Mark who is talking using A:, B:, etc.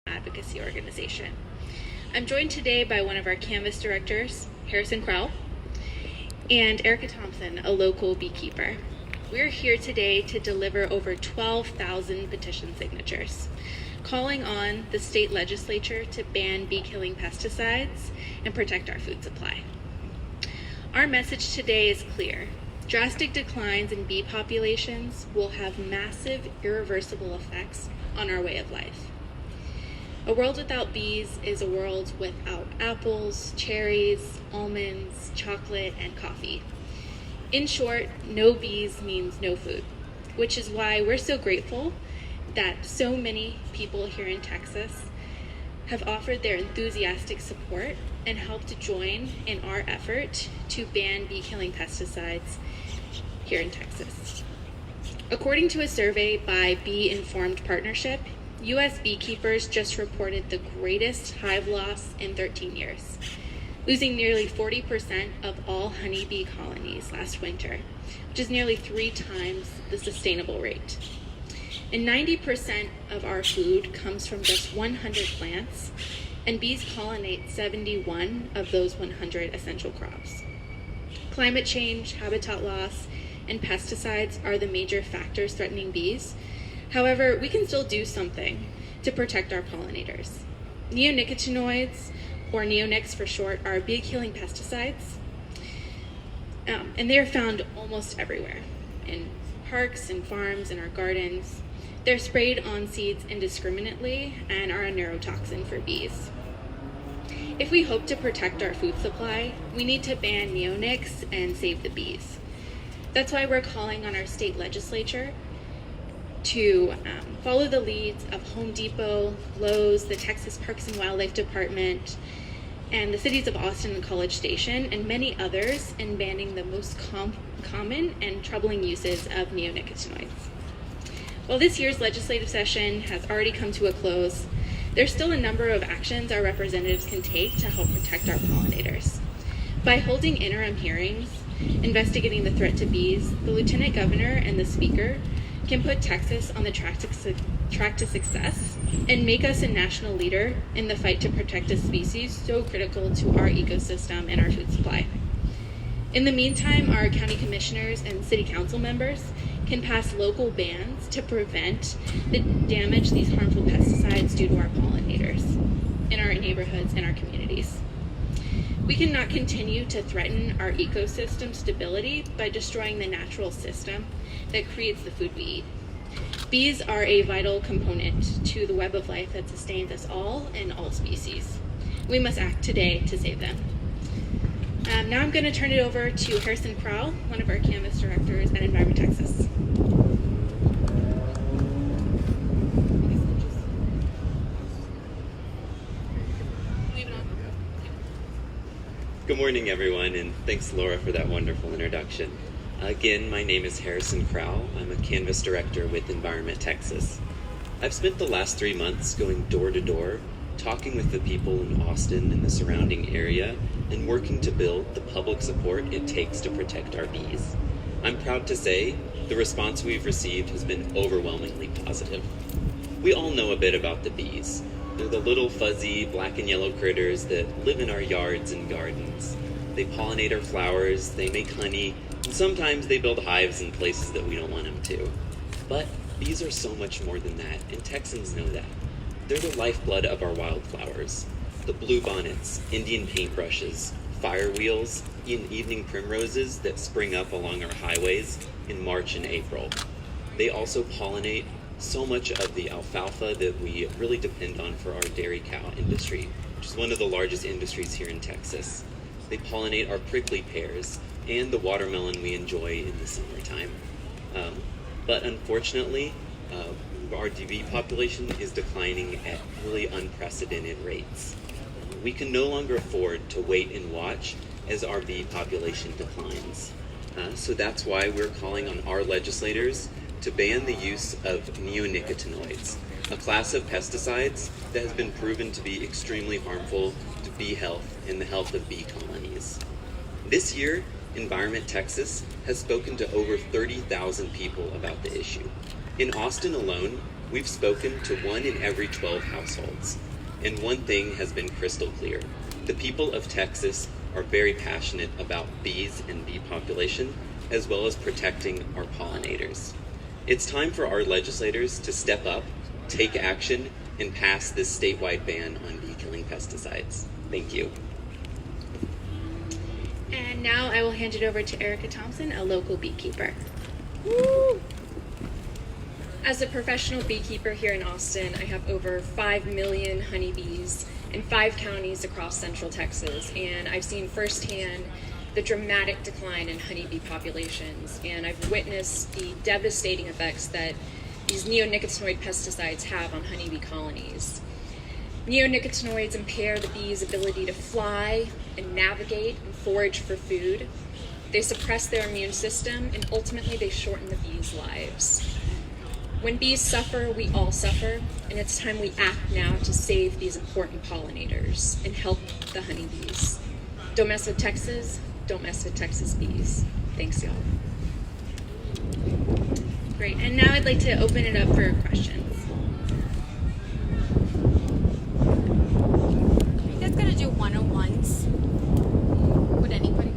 A: advocacy organization. I'm joined today by one of our Canvas directors, Harrison Crowell, and Erica Thompson, a local beekeeper. We're here today to deliver over 12,000 petition signatures, calling on the state legislature to ban bee-killing pesticides and protect our food supply. Our message today is clear. Drastic declines in bee populations will have massive, irreversible effects on our way of life. A world without bees is a world without apples, cherries, almonds, chocolate, and coffee. In short, no bees means no food, which is why we're so grateful that so many people here in Texas have offered their enthusiastic support and helped join in our effort to ban bee-killing pesticides here in Texas. According to a survey by Bee Informed Partnership, U.S. beekeepers just reported the greatest hive loss in 13 years, losing nearly 40% of all honeybee colonies last winter, which is nearly 3 times the sustainable rate. And 90% of our food comes from just 100 plants, and bees pollinate 71 of those 100 essential crops. Climate change, habitat loss, and pesticides are the major factors threatening bees. However, we can still do something to protect our pollinators. Neonicotinoids, or neonics for short, are bee-killing pesticides, and they are found almost everywhere, in parks and farms, in our gardens. They're sprayed on seeds indiscriminately and are a neurotoxin for bees. If we hope to protect our food supply, we need to ban neonics and save the bees. That's why we're calling on our state legislature to follow the leads of Home Depot, Lowe's, the Texas Parks and Wildlife Department, and the cities of Austin and College Station, and many others in banning the most common and troubling uses of neonicotinoids. While this year's legislative session has already come to a close, there's still a number of actions our representatives can take to help protect our pollinators. By holding interim hearings, investigating the threat to bees, the Lieutenant Governor and the Speaker can put Texas on the track to success and make us a national leader in the fight to protect a species so critical to our ecosystem and our food supply. In the meantime, our county commissioners and city council members can pass local bans to prevent the damage these harmful pesticides do to our pollinators in our neighborhoods and our communities. We cannot continue to threaten our ecosystem stability by destroying the natural system that creates the food we eat. Bees are a vital component to the web of life that sustains us all and all species. We must act today to save them. Now I'm going to turn it over to Harrison Crowell, one of our Canvas directors at Environment Texas.
B: Good morning, everyone, and thanks, Laura, for that wonderful introduction. Again, my name is Harrison Crowell. I'm a Canvas director with Environment Texas. I've spent the last 3 months going door to door, talking with the people in Austin and the surrounding area, and working to build the public support it takes to protect our bees. I'm proud to say the response we've received has been overwhelmingly positive. We all know a bit about the bees. They're the little fuzzy black and yellow critters that live in our yards and gardens. They pollinate our flowers, they make honey, and sometimes they build hives in places that we don't want them to. But bees are so much more than that, and Texans know that. They're the lifeblood of our wildflowers. The bluebonnets, Indian paintbrushes, fire wheels, and evening primroses that spring up along our highways in March and April. They also pollinate so much of the alfalfa that we really depend on for our dairy cow industry, which is one of the largest industries here in Texas. They pollinate our prickly pears and the watermelon we enjoy in the summertime. But unfortunately, our bee population is declining at really unprecedented rates. We can no longer afford to wait and watch as our bee population declines. So that's why we're calling on our legislators to ban the use of neonicotinoids, a class of pesticides that has been proven to be extremely harmful to bee health and the health of bee colonies. This year, Environment Texas has spoken to over 30,000 people about the issue. In Austin alone, we've spoken to 1 in every 12 households. And one thing has been crystal clear. The people of Texas are very passionate about bees and bee population, as well as protecting our pollinators. It's time for our legislators to step up, take action, and pass this statewide ban on bee-killing pesticides. Thank you.
A: And now I will hand it over to Erica Thompson, a local beekeeper. Woo! As a professional beekeeper here in Austin, I have over 5 million honeybees in 5 counties across central Texas, and I've seen firsthand the dramatic decline in honeybee populations, and I've witnessed the devastating effects that these neonicotinoid pesticides have on honeybee colonies. Neonicotinoids impair the bees' ability to fly and navigate and forage for food. They suppress their immune system, and ultimately they shorten the bees' lives. When bees suffer, we all suffer, and it's time we act now to save these important pollinators and help the honeybees. Don't mess with Texas, don't mess with Texas bees. Thanks, y'all. Great, and now I'd like to open it up for questions.
C: Are you guys gonna do one-on-ones? Would anybody